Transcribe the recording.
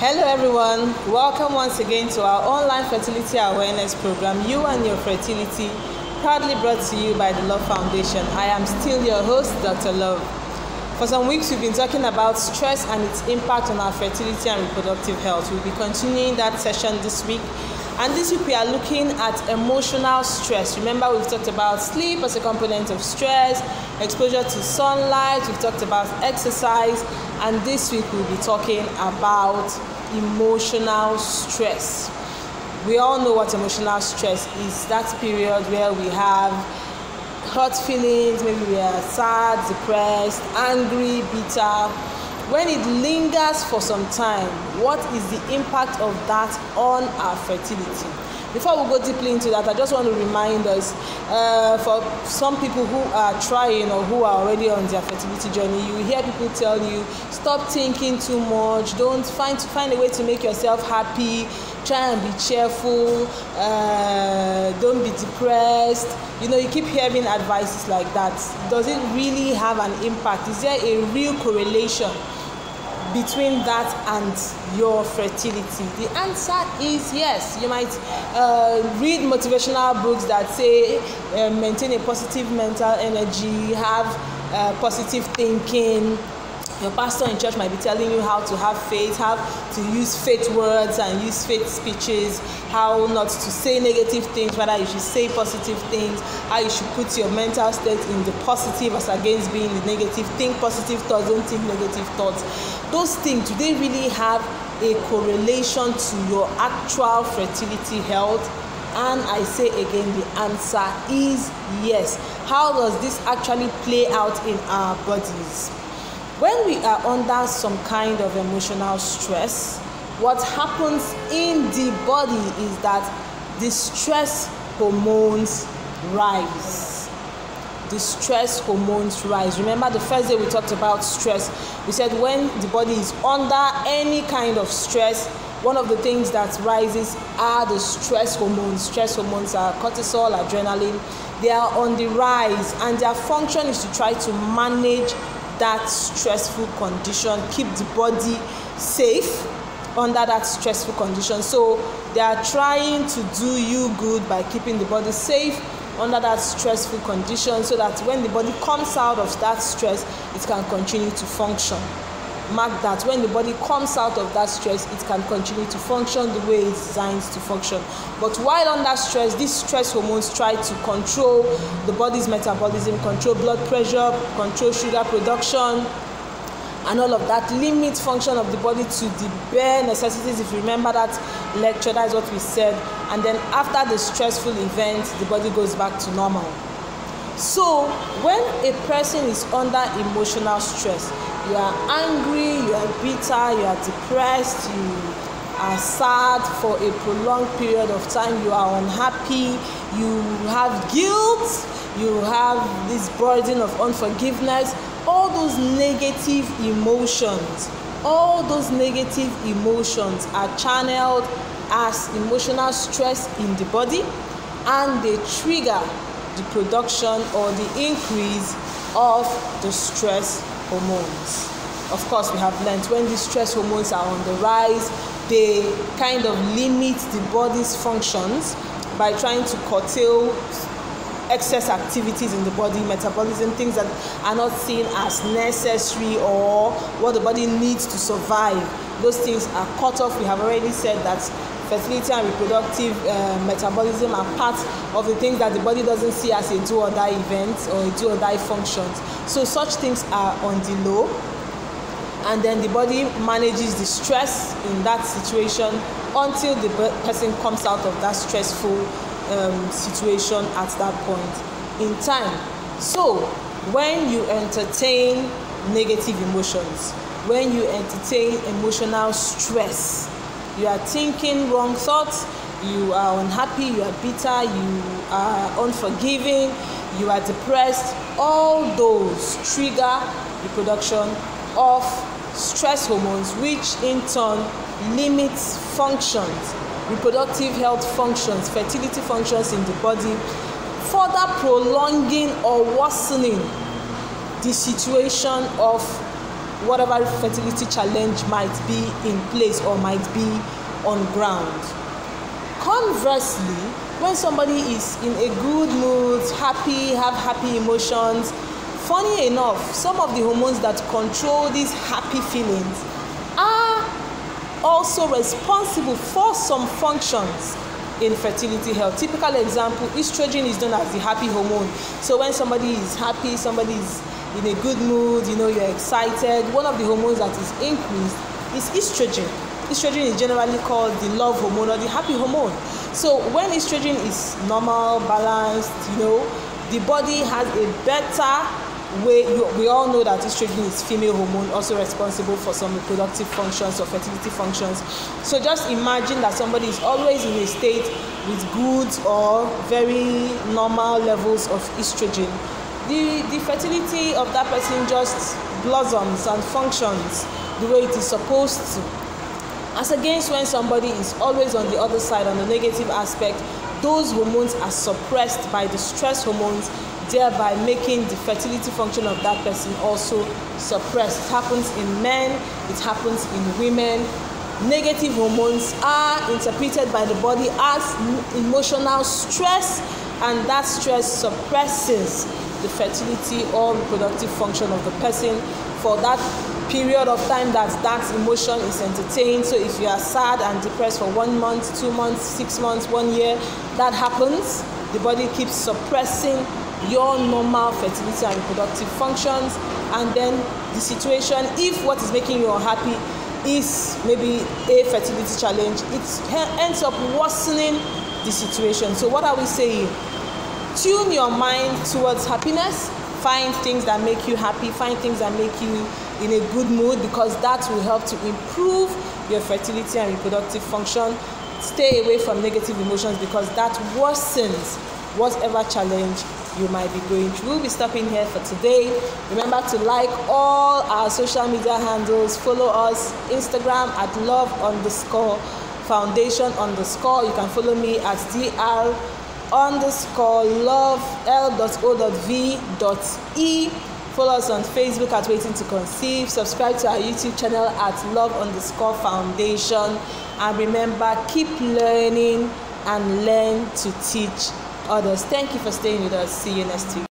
Hello everyone, welcome once again to our online fertility awareness program, You and Your Fertility, proudly brought to you by the Love Foundation. I am still your host, Dr. Love. For some weeks we've been talking about stress and its impact on our fertility and reproductive health. We'll be continuing that session this week. And this week we are looking at emotional stress. Remember, we've talked about sleep as a component of stress, exposure to sunlight, we've talked about exercise, and this week we'll be talking about emotional stress. We all know what emotional stress is. That period where we have hurt feelings, maybe we are sad, depressed, angry, bitter. When it lingers for some time, what is the impact of that on our fertility? Before we go deeply into that, I just want to remind us, for some people who are trying or who are already on their fertility journey, you hear people tell you, stop thinking too much, don't find a way to make yourself happy, try and be cheerful, don't be depressed. You keep hearing advices like that. Does it really have an impact? Is there a real correlation between that and your fertility? The answer is yes. You might read motivational books that say maintain a positive mental energy, have positive thinking. Your pastor in church might be telling you how to have faith, how to use faith words and use faith speeches, how not to say negative things, rather you should say positive things, how you should put your mental state in the positive as against being the negative. Think positive thoughts, don't think negative thoughts. Those things, do they really have a correlation to your actual fertility health? And I say again, the answer is yes. How does this actually play out in our bodies? When we are under some kind of emotional stress, what happens in the body is that the stress hormones rise. The stress hormones rise. Remember the first day we talked about stress. We said when the body is under any kind of stress, one of the things that rises are the stress hormones. Stress hormones are cortisol, adrenaline. They are on the rise, and their function is to try to manage that stressful condition, keep the body safe under that stressful condition. So they are trying to do you good by keeping the body safe under that stressful condition, so that when the body comes out of that stress, it can continue to function. Mark that, when the body comes out of that stress, it can continue to function the way it's designed to function. But while under stress, these stress hormones try to control the body's metabolism, control blood pressure, control sugar production, and all of that, limit function of the body to the bare necessities. If you remember that lecture, that's what we said. And then after the stressful event, the body goes back to normal. So when a person is under emotional stress, you are angry, you are bitter, you are depressed, you are sad for a prolonged period of time, you are unhappy, you have guilt, you have this burden of unforgiveness, all those negative emotions are channeled as emotional stress in the body, and they trigger the production or the increase of the stress hormones. Of course, we have learned when these stress hormones are on the rise, they kind of limit the body's functions by trying to curtail excess activities in the body, metabolism, things that are not seen as necessary or what the body needs to survive. Those things are cut off. We have already said that fertility and reproductive metabolism are part of the things that the body doesn't see as a do or die event or a do or die functions. So such things are on the low, and then the body manages the stress in that situation until the person comes out of that stressful situation at that point in time. So when you entertain negative emotions, when you entertain emotional stress, you are thinking wrong thoughts, you are unhappy, you are bitter, you are unforgiving, you are depressed, all those trigger the production of stress hormones, which in turn limits functions, reproductive health functions, fertility functions in the body, further prolonging or worsening the situation of whatever fertility challenge might be in place or might be on ground. Conversely, when somebody is in a good mood, happy, have happy emotions, funny enough, some of the hormones that control these happy feelings are also responsible for some functions in fertility health. Typical example, estrogen is known as the happy hormone. So when somebody is happy, somebody is in a good mood, you're excited, one of the hormones that is increased is estrogen. Estrogen is generally called the love hormone or the happy hormone. So when estrogen is normal, balanced, the body has a better way. We all know that estrogen is female hormone, also responsible for some reproductive functions or fertility functions. So just imagine that somebody is always in a state with good or very normal levels of estrogen. The fertility of that person just blossoms and functions the way it is supposed to. As against when somebody is always on the other side, on the negative aspect, those hormones are suppressed by the stress hormones, thereby making the fertility function of that person also suppressed. It happens in men, it happens in women. Negative hormones are interpreted by the body as emotional stress, and that stress suppresses the fertility or reproductive function of the person for that period of time that emotion is entertained. So if you are sad and depressed for 1 month, 2 months, 6 months, 1 year, that happens. The body keeps suppressing your normal fertility and reproductive functions, and then the situation, if what is making you unhappy is maybe a fertility challenge, it ends up worsening the situation. So what are we saying? Tune your mind towards happiness. Find things that make you happy, find things that make you in a good mood, because that will help to improve your fertility and reproductive function. Stay away from negative emotions, because that worsens whatever challenge you might be going through. We'll be stopping here for today. Remember to like all our social media handles. Follow us Instagram at love_foundation_. You can follow me at dr_love l.o.v.e. Follow us on Facebook at Waiting to Conceive. Subscribe to our YouTube channel at love_foundation. And remember, keep learning and learn to teach others. Thank you for staying with us. See you next week.